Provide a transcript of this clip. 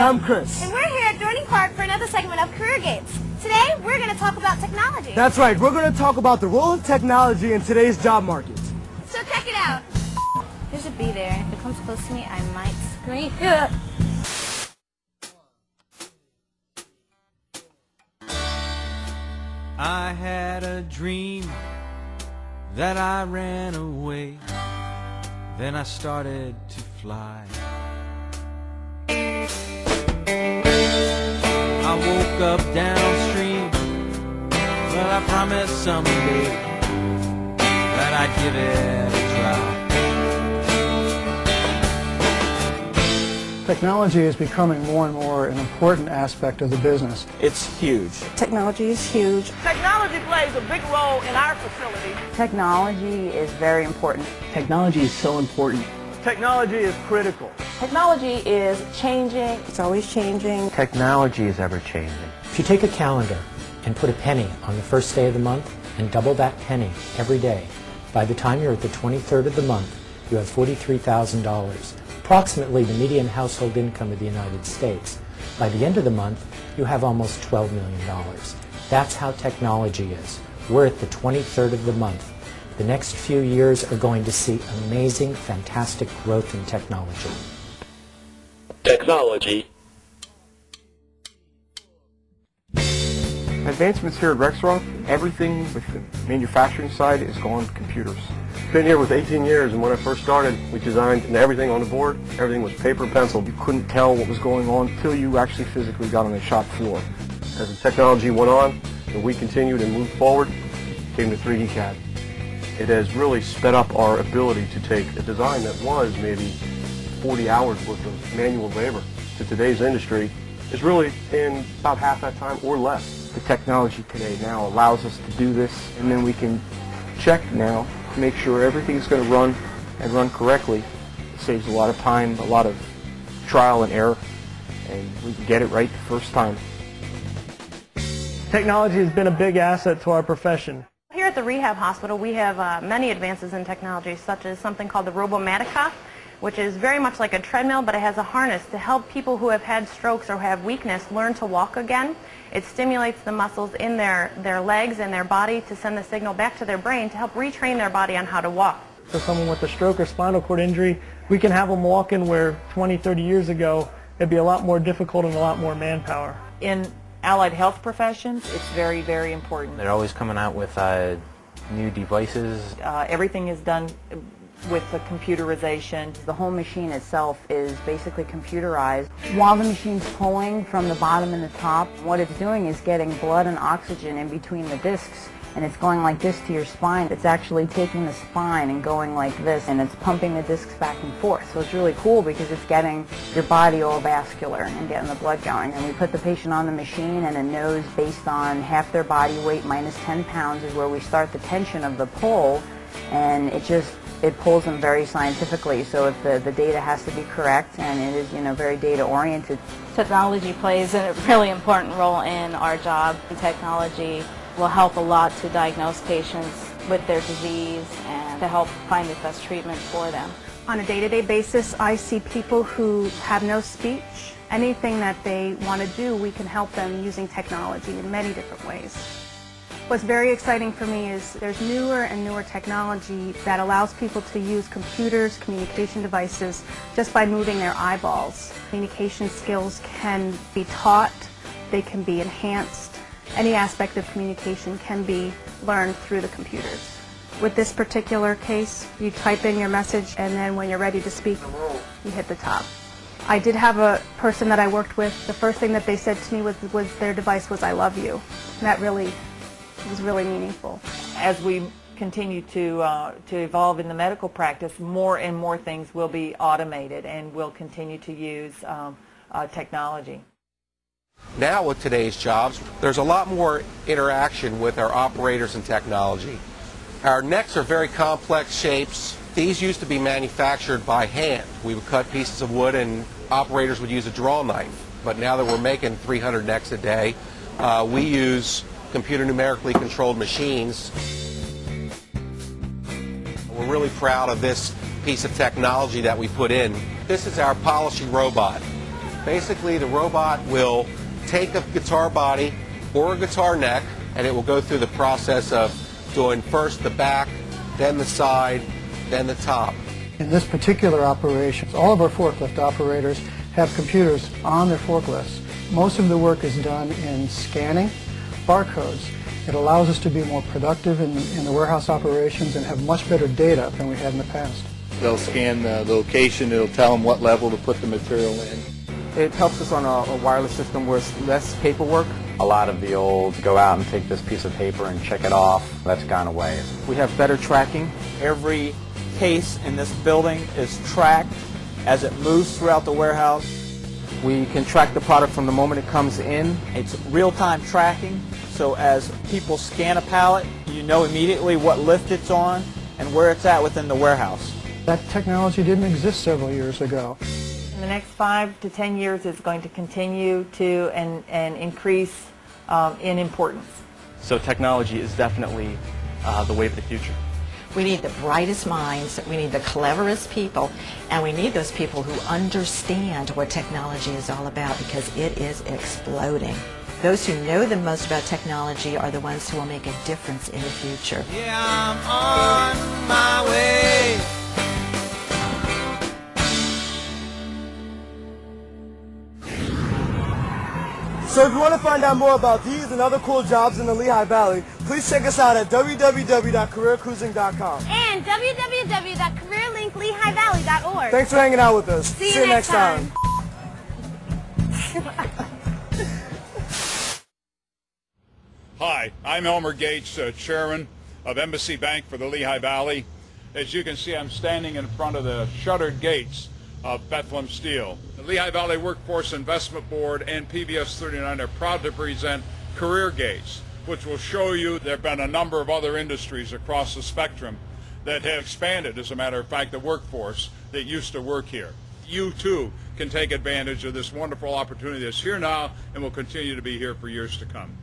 I'm Chris. And we're here at Dorney Park for another segment of Career Gates. Today, we're going to talk about technology. That's right. We're going to talk about the role of technology in today's job market. So check it out. There's a bee there. If it comes close to me, I might scream. I had a dream that I ran away. Then I started to fly. I woke up downstream. Well, I promised someday that I'd give it a try. Technology is becoming more and more an important aspect of the business. It's huge. Technology is huge. Technology plays a big role in our facility. Technology is very important. Technology is so important. Technology is critical. Technology is changing. It's always changing. Technology is ever changing. If you take a calendar and put a penny on the first day of the month and double that penny every day, by the time you're at the 23rd of the month, you have $43,000, approximately the median household income of the United States. By the end of the month, you have almost $12 million. That's how technology is. We're at the 23rd of the month. The next few years are going to see amazing, fantastic growth in technology. Technology. Advancements here at Rexroth, everything with the manufacturing side is going to computers. Been here with 18 years, and when I first started, we designed everything on the board. Everything was paper and pencil. You couldn't tell what was going on until you actually physically got on the shop floor. As the technology went on, and we continued and moved forward, came to 3D CAD. It has really sped up our ability to take a design that was maybe 40 hours worth of manual labor to today's industry is really in about half that time or less. The technology today now allows us to do this, and then we can check now to make sure everything's going to run and run correctly. It saves a lot of time, a lot of trial and error, and we can get it right the first time. Technology has been a big asset to our profession. Here at the rehab hospital, we have many advances in technology, such as something called the Robomatica, which is very much like a treadmill, but it has a harness to help people who have had strokes or have weakness learn to walk again. It stimulates the muscles in their legs and their body to send the signal back to their brain to help retrain their body on how to walk. For someone with a stroke or spinal cord injury, we can have them walking where 20, 30 years ago, it'd be a lot more difficult and a lot more manpower. In allied health professions, it's very, very important. They're always coming out with new devices. Everything is done with the computerization. The whole machine itself is basically computerized. While the machine's pulling from the bottom and the top, what it's doing is getting blood and oxygen in between the discs, and it's going like this to your spine. It's actually taking the spine and going like this, and it's pumping the discs back and forth. So it's really cool because it's getting your body all vascular and getting the blood going. And we put the patient on the machine, and it knows based on half their body weight minus 10 pounds is where we start the tension of the pull, and it pulls them very scientifically. So if the data has to be correct, and it is, very data oriented. Technology plays a really important role in our job. Technology will help a lot to diagnose patients with their disease and to help find the best treatment for them. On a day-to-day basis, I see people who have no speech. Anything that they want to do, we can help them using technology in many different ways. What's very exciting for me is there's newer and newer technology that allows people to use computers, communication devices, just by moving their eyeballs. Communication skills can be taught, they can be enhanced. Any aspect of communication can be learned through the computers. With this particular case, you type in your message, and then when you're ready to speak, you hit the top. I did have a person that I worked with, the first thing that they said to me was their device was, "I love you." And that really was really meaningful. As we continue to evolve in the medical practice, more and more things will be automated, and we'll continue to use technology. Now with today's jobs, there's a lot more interaction with our operators and technology. Our necks are very complex shapes. These used to be manufactured by hand. We would cut pieces of wood and operators would use a draw knife. But now that we're making 300 necks a day, we use computer numerically controlled machines. We're really proud of this piece of technology that we put in. This is our polishing robot. Basically, the robot will take a guitar body or a guitar neck, and it will go through the process of doing first the back, then the side, then the top. In this particular operation, all of our forklift operators have computers on their forklifts. Most of the work is done in scanning barcodes. It allows us to be more productive in the warehouse operations and have much better data than we had in the past. They'll scan the location, it'll tell them what level to put the material in. It helps us on a wireless system where it's less paperwork. A lot of the old go out and take this piece of paper and check it off, that's gone away. We have better tracking. Every case in this building is tracked as it moves throughout the warehouse. We can track the product from the moment it comes in. It's real-time tracking, so as people scan a pallet, you know immediately what lift it's on and where it's at within the warehouse. That technology didn't exist several years ago. In the next 5 to 10 years, it's going to continue to and increase in importance. So technology is definitely the wave of the future. We need the brightest minds, we need the cleverest people, and we need those people who understand what technology is all about, because it is exploding. Those who know the most about technology are the ones who will make a difference in the future. Yeah, I'm on my way. So if you want to find out more about these and other cool jobs in the Lehigh Valley, please check us out at www.careercruising.com and www.careerlinklehighvalley.org. Thanks for hanging out with us. See you next time. Hi, I'm Elmer Gates, Chairman of Embassy Bank for the Lehigh Valley. As you can see, I'm standing in front of the shuttered gates of Bethlehem Steel. The Lehigh Valley Workforce Investment Board and PBS 39 are proud to present Career Gates, which will show you there have been a number of other industries across the spectrum that have expanded, as a matter of fact, the workforce that used to work here. You too can take advantage of this wonderful opportunity that's here now and will continue to be here for years to come.